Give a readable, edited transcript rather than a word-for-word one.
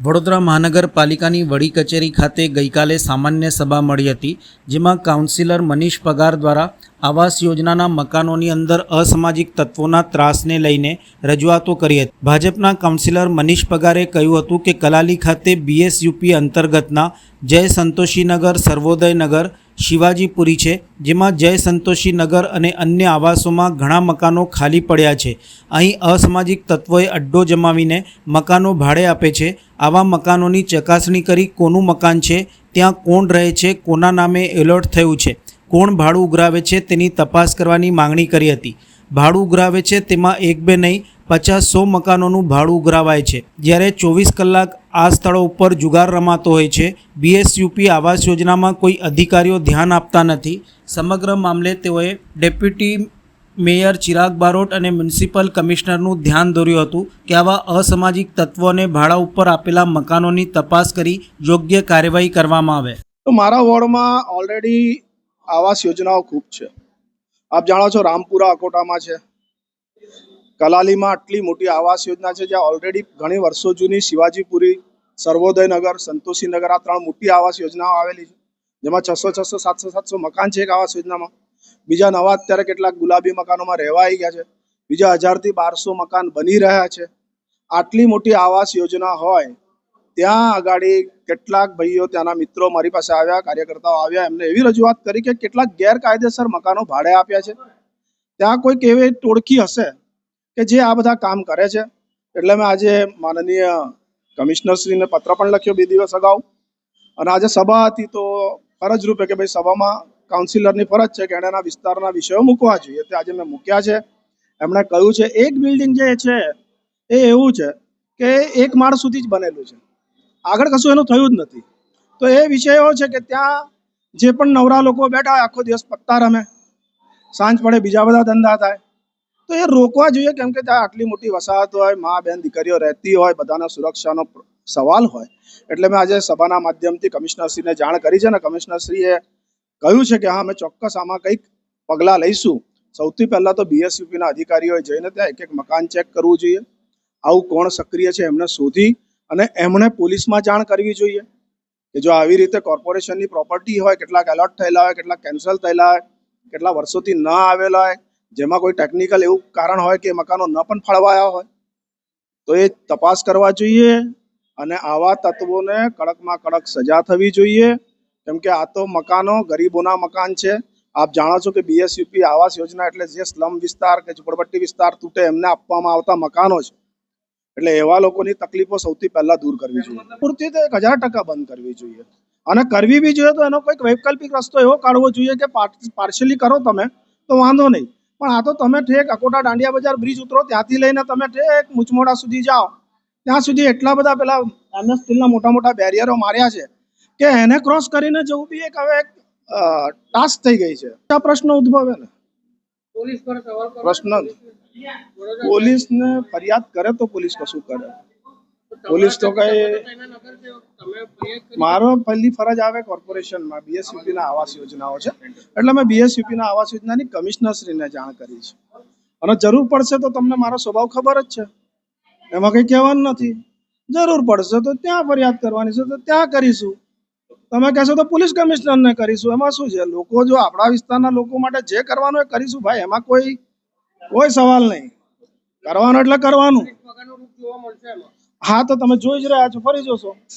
વડોદરા મહાનગરપાલિકાની વડી કચેરી ખાતે ગઈકાલે સામાન્ય સભા મળી હતી, જેમાં કાઉન્સિલર મનીષ પગાર દ્વારા આવાસ યોજનાના મકાનોની અંદર અસામાજિક તત્વોના ત્રાસને લઈને રજૂઆતો કરી હતી। ભાજપના કાઉન્સિલર મનીષ પગારે કહ્યું હતું કે કલાલી ખાતે બીએસયુપી અંતર્ગતના જય સંતોષી નગર, સર્વોદય નગર, શિવાજીપુરી છે, જેમાં જય સંતોષી નગર અને અન્ય આવાસોમાં ઘણા મકાનો ખાલી પડ્યા છે। અહીં અસામાજિક તત્વોએ અડ્ડો જમાવીને મકાનો ભાડે આપે છે। આવા મકાનોની ચકાસણી કરી કોનું મકાન છે, ત્યાં કોણ રહે છે, કોના નામે એલોટ થયું છે, કોણ ભાડું ઉઘરાવે છે તેની તપાસ કરવાની માંગણી કરી હતી। ભાડું ઉઘરાવે છે તેમાં એક બે નહીં 50-100 મકાનોનું ભાડું ઉઘરાવાય છે, જ્યારે 24 કલાક આ સ્થળો ઉપર જુગાર રમાતો હોય છે। બીએસયુપી આવાસ યોજનામાં કોઈ અધિકારીઓ ધ્યાન આપતા નથી। સમગ્ર મામલે તેઓએ ડેપ્યુટી મેયર ચિરાગ બારોટ અને મ્યુનિસિપલ કમિશનરનું ધ્યાન દોર્યું હતું કે આવા અસામાજિક તત્વોને ભાડા ઉપર આપેલા મકાનોની તપાસ કરી યોગ્ય કાર્યવાહી કરવામાં આવે। તો મારા વોર્ડમાં ઓલરેડી આવાસ યોજનાઓ ખૂબ છે। આપ જાણો છો રામપુરા અકોટામાં છે, કલાલીમાં આટલી મોટી આવાસ યોજના છે, જ્યાં ઓલરેડી ઘણી વર્ષો જૂની શિવાજીપુરી, સર્વોદય નગર, સંતોષી નગર આ 3 મોટી આવાસ યોજનાઓ આવેલી છે, જેમાં 600, 700 મકાન છે એક આવાસ યોજનામાં। બીજા નવા અત્યારે કેટલાક ગુલાબી મકાનોમાં રહેવા આવી ગયા છે, બીજા 1000 થી 1200 મકાન બની રહ્યા છે। આટલી મોટી આવાસ યોજના હોય ત્યાં આગાડી કેટલાક ભાઈઓ, ત્યાંના મિત્રો મારી પાસે આવ્યા, કાર્યકર્તાઓ આવ્યા, એમને એવી રજૂઆત કરી કે કેટલાક ગેરકાયદેસર મકાનો ભાડે આપ્યા છે। ત્યાં કોઈક એવી ટોળકી હશે કે જે આ બધા કામ કરે છે। એટલે મેં આજે માનનીય કમિશનરશ્રીને પત્ર પણ લખ્યો 2 દિવસ અગાઉ, અને આજે સભા હતી તો ફરજ રૂપે કે ભાઈ સભામાં કાઉન્સિલરની ફરજ છે કે એના વિસ્તારના વિષયો મૂકવા જોઈએ, તે આજે મેં મૂક્યા છે। એમણે કહ્યું છે એક બિલ્ડિંગ જે છે એ એવું છે કે 1 માળ સુધી જ બનેલું છે, આગળ કશું એનું થયું જ નથી। તો એ વિષયો છે કે ત્યાં જે પણ નવરા લોકો બેઠા હોય આખો દિવસ પત્તા રમે, સાંજ પડે બીજા બધા ધંધા થાય, તો એ રોકવા જોઈએ। કેમ કે ત્યાં આટલી મોટી વસાહત હોય, મા બેન દીકરીઓ રહેતી હોય, બધાના સુરક્ષાનો સવાલ હોય, એટલે મેં આજે સભાના માધ્યમથી કમિશનરશ્રીને જાણ કરી છે, અને કમિશનરશ્રીએ કહ્યું છે કે હા અમે ચોક્કસ આમાં કંઈક પગલાં લઈશું। સૌથી પહેલાં તો બીએસયુપીના અધિકારીઓએ જઈને ત્યાં એક મકાન ચેક કરવું જોઈએ, આવું કોણ સક્રિય છે એમને શોધી અને એમણે પોલીસમાં જાણ કરવી જોઈએ કે જો આવી રીતે કોર્પોરેશનની પ્રોપર્ટી હોય, કેટલાક એલોટ થયેલા હોય, કેટલાક કેન્સલ થયેલા હોય, કેટલા વર્ષોથી ન આવેલા હોય, જેમાં કોઈ ટેકનિકલ એવું કારણ હોય કે મકાનો ન પણ ફાળવાયા હોય, તો એ તપાસ કરવા જોઈએ અને આવા તત્વોને કડકમાં કડક સજા થવી જોઈએ। કેમ કે આ તો મકાનો ગરીબોના મકાન છે। આપ જાણો છો કે બીએસયુપી આવાસ યોજના એટલે જે સ્લમ વિસ્તાર કે ઝૂંપડપટ્ટી વિસ્તાર તૂટે એમને આપવામાં આવતા મકાનો છે, એટલે એવા લોકોની તકલીફો સૌથી પહેલા દૂર કરવી જોઈએ। પૂરતી તો 1000% બંધ કરવી જોઈએ, અને કરવી બી જોઈએ તો એનો કોઈક વૈકલ્પિક રસ્તો એવો કાઢવો જોઈએ કે પાર્શિયલી કરો તમે તો વાંધો નહીં, પણ આ તો તમે ઠેક અકોટા દાંડિયા બજાર બ્રિજ ઉતરો ત્યાંથી લઈને તમે ઠેક મુચમોડા સુધી જાઓ, ત્યાં સુધી એટલા બધા પેલા MS સ્ટીલના મોટા બેરિયરો માર્યા છે કે એને ક્રોસ કરીને જવું બી એક હવે ટાસ્ક થઈ ગઈ છે। આ પ્રશ્ન ઉદ્ભવે ને પોલીસને ફરિયાદ કરે તો પોલીસ કશું કરે, પોલીસ તો કઈ મારો પહેલી ફરજ આવે કોર્પોરેશનમાં બીએસયુપીના આવાસ યોજનાઓ છે, એટલે મેં બીએસયુપીના આવાસ યોજનાની કમિશનરશ્રીને જાણ કરી છે, અને જરૂર પડશે તો તમને મારો સ્વભાવ ખબર જ છે, એમાં કંઈ કહેવાનું નથી। જરૂર પડશે તો ત્યાં ફરિયાદ કરવાની છે તો ત્યાં કરીશું, તમે કહેશો તો પોલીસ કમિશનરને કરીશું, એમાં શું છે। લોકો જો આપણા વિસ્તારના લોકો માટે જે કરવાનું એ કરીશું ભાઈ, એમાં કોઈ સવાલ નહીં, કરવાનું એટલે કરવાનું। હા તો તમે જોઈ જ રહ્યા છો, ફરી જોશો।